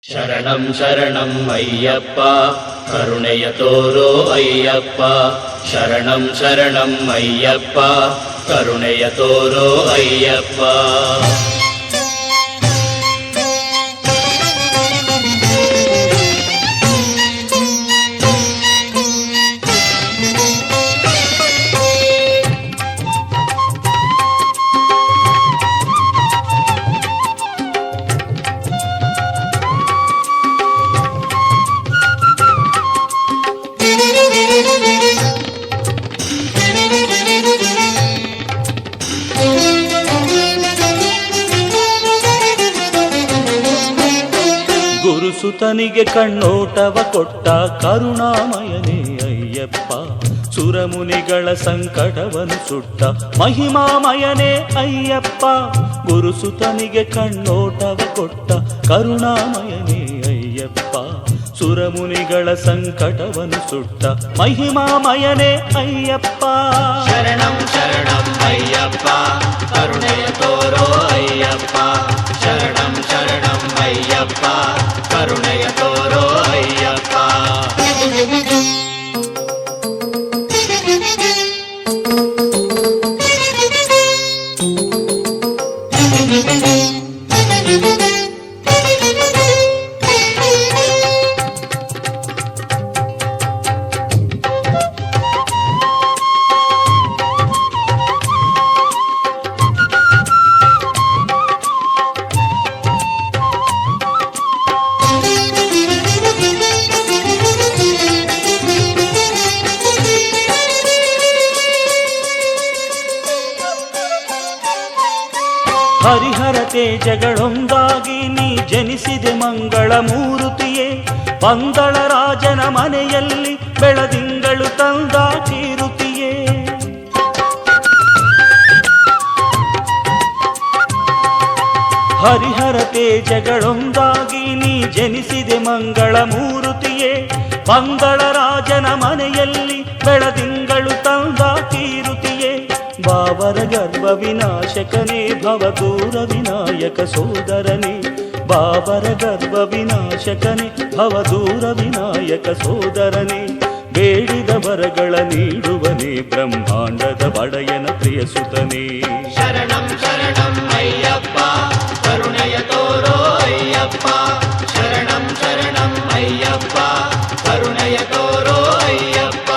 ಶರಣಂ ಶರಣಂ ಅಯ್ಯಪ್ಪ ಕರುಣೆಯ ತೋರೋ ಅಯ್ಯಪ್ಪ. ಶರಣಂ ಶರಣಂ ಅಯ್ಯಪ್ಪ ಕರುಣೆಯ ತೋರೋ ಅಯ್ಯಪ್ಪ. ಗುರುಸುತನಿಗೆ ಕಣ್ಣೋಟವ ಕೊಟ್ಟ ಕರುಣಾಮಯನೇ ಅಯ್ಯಪ್ಪ. ಸುರಮುನಿಗಳ ಸಂಕಟವನ್ನು ಸುಟ್ಟ ಮಹಿಮಾಮಯನೇ ಅಯ್ಯಪ್ಪ. ಗುರುಸುತನಿಗೆ ಕಣ್ಣೋಟವ ಕೊಟ್ಟ ಕರುಣಾಮಯನೇ ಅಯ್ಯಪ್ಪ. ಸುರಮುನಿಗಳ ಸಂಕಟವನ್ನು ಸುಟ್ಟ ಮಹಿಮಾಮಯನೇ ಅಯ್ಯಪ್ಪ. ಶರಣಂ ಶರಣಂ ಅಯ್ಯಪ್ಪ ಕರುಣೆಯ ತೋರೋ ಅಯ್ಯಪ್ಪ. ಶರಣಂ ಶರಣಂ ಅಯ್ಯಪ್ಪ ಕರುಣೆಯ ತೋರೋ ಅಯ್ಯಪ್ಪ. ಹರಿಹರ ತೇಜಗಳೊಂದಾಗಿ ನೀ ಜನಿಸಿದೆ ಮಂಗಳ ಮೂರುತಿಯೇ. ಪಂದಳ ರಾಜನ ಮನೆಯಲ್ಲಿ ಬೆಳದಿಂಗಳು ತಂದ ಕೀರುತಿಯೇ. ಹರಿಹರ ತೇಜಗಳೊಂದಾಗಿ ನೀ ಜನಿಸಿದೆ ಮಂಗಳ ಮೂರುತಿಯೇ. ಪಂದಳ ರಾಜನ ಮನೆಯಲ್ಲಿ ಬೆಳದಿಂಗಳು ತಂದ ಕೀರುತಿಯೇ. ಬಾಬರ ಗರ್ಭ ವಿನಾಶಕನೇ ಭವದೂರ ವಿನಾಯಕ ಸೋದರನೇ. ಬಾಬರ ಗರ್ಭ ವಿನಾಶಕನೇ ಭವದೂರ ವಿನಾಯಕ ಸೋದರನೇ. ಬೇಡಿದ ವರಗಳ ನೀಡುವನೇ ಬ್ರಹ್ಮಾಂಡದ ಒಡೆಯನ ಪ್ರಿಯ ಸುತನೇ. ಶರಣಂ ಶರಣಂ ಅಯ್ಯಪ್ಪ ಕರುಣೆಯ ತೋರೋ ಅಯ್ಯಪ್ಪ. ಶರಣಂ ಶರಣಂ ಅಯ್ಯಪ್ಪ ಕರುಣೆಯ ತೋರೋ ಅಯ್ಯಪ್ಪ.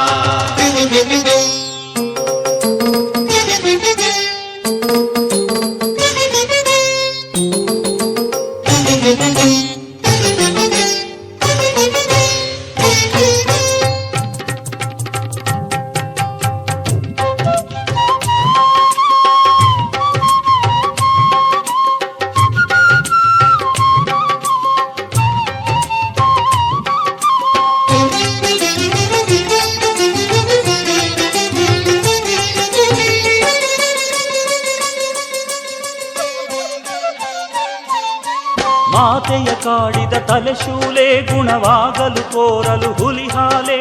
ಮಾತೆಯ ಕಾಡಿದ ತಲೆಶೂಲೆ ಗುಣವಾಗಲು ಕೋರಲು ಹುಲಿ ಹಾಲೆ.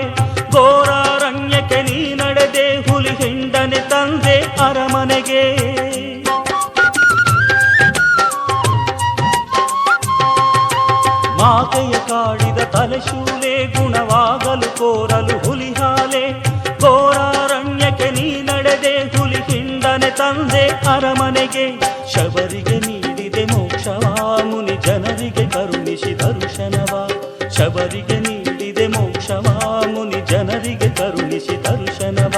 ಘೋರಾರಣ್ಯಕ್ಕೆ ನೀ ನಡೆದೆ ಹುಲಿ ಹಿಂಡನೆ ತಂದೆ ಅರಮನೆಗೆ. ಮಾತೆಯ ಕಾಡಿದ ತಲೆಶೂಲೆ ಗುಣವಾಗಲು ಕೋರಲು ಹುಲಿ ಹಾಲೆ. ಘೋರಾರಣ್ಯಕ್ಕೆ ನೀ ನಡೆದೆ ಹುಲಿ ಹಿಂಡನೆ ತಂದೆ ಅರಮನೆಗೆ. ಶಬರಿಗೆ ನೀಡಿದೆ ಮೋಕ್ಷವಾ ಮುನಿ ಜನರಿಗೆ ಕರುಣಿಸಿ ದರ್ಶನವ. ಶಬರಿಗೆ ನೀಡಿದೆ ಮೋಕ್ಷವಾ ಮುನಿ ಜನರಿಗೆ ಕರುಣಿಸಿ ದರ್ಶನವ.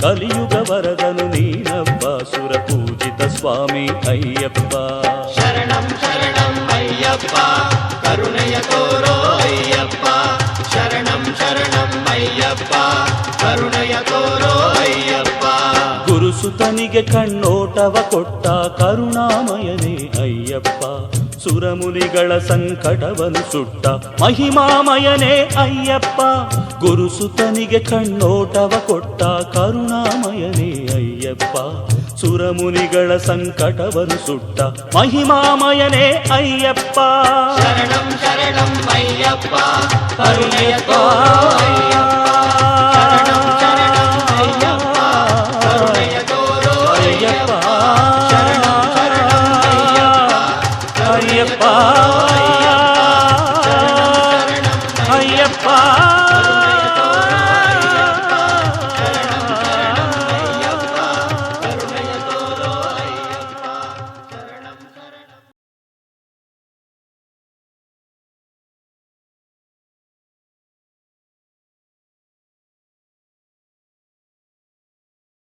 ಕಲಿಯುಗ ವರದನು ನೀನಪ್ಪ ಸುರ ಪೂಜಿತ ಸ್ವಾಮಿ ಅಯ್ಯಪ್ಪ. ಶರಣಂ ಶರಣಂ ಅಯ್ಯಪ್ಪ ಕರುಣೆಯ ತೋರೋ ಅಯ್ಯಪ್ಪ. ಶರಣಂ ಶರಣಂ ಅಯ್ಯಪ್ಪ ಕರುಣೆಯ ತೋರೋ ಅಯ್ಯಪ್ಪ. ಗುರುಸುತನಿಗೆ ಕಣ್ಣೋಟವ ಕೊಟ್ಟ ಕರುಣಾಮಯನೇ ಅಯ್ಯಪ್ಪ. ಸುರಮುನಿಗಳ ಸಂಕಟವನ್ನು ಸುಟ್ಟ ಮಹಿಮಾಮಯನೇ ಅಯ್ಯಪ್ಪ. ಗುರುಸುತನಿಗೆ ಕಣ್ಣೋಟವ ಕೊಟ್ಟ ಕರುಣಾಮಯನೇ ಅಯ್ಯಪ್ಪ. ಸುರಮುನಿಗಳ ಸಂಕಟವನ್ನು ಸುಟ್ಟ ಮಹಿಮಾಮಯನೇ ಅಯ್ಯಪ್ಪ. ಶರಣಂ ಶರಣಂ ಅಯ್ಯಪ್ಪ ಕರುಣೆಯ ತೋರೋ ಅಯ್ಯಪ್ಪ. ಶರಣಂ ಶರಣಂ ಅಯ್ಯಪ್ಪ ಕರುಣೆಯ ತೋರೋ ಅಯ್ಯಪ್ಪ. ಶರಣಂ ಶರಣಂ ಅಯ್ಯಪ್ಪ ಅಯ್ಯಪ್ಪ. ಅಯ್ಯಪ್ಪ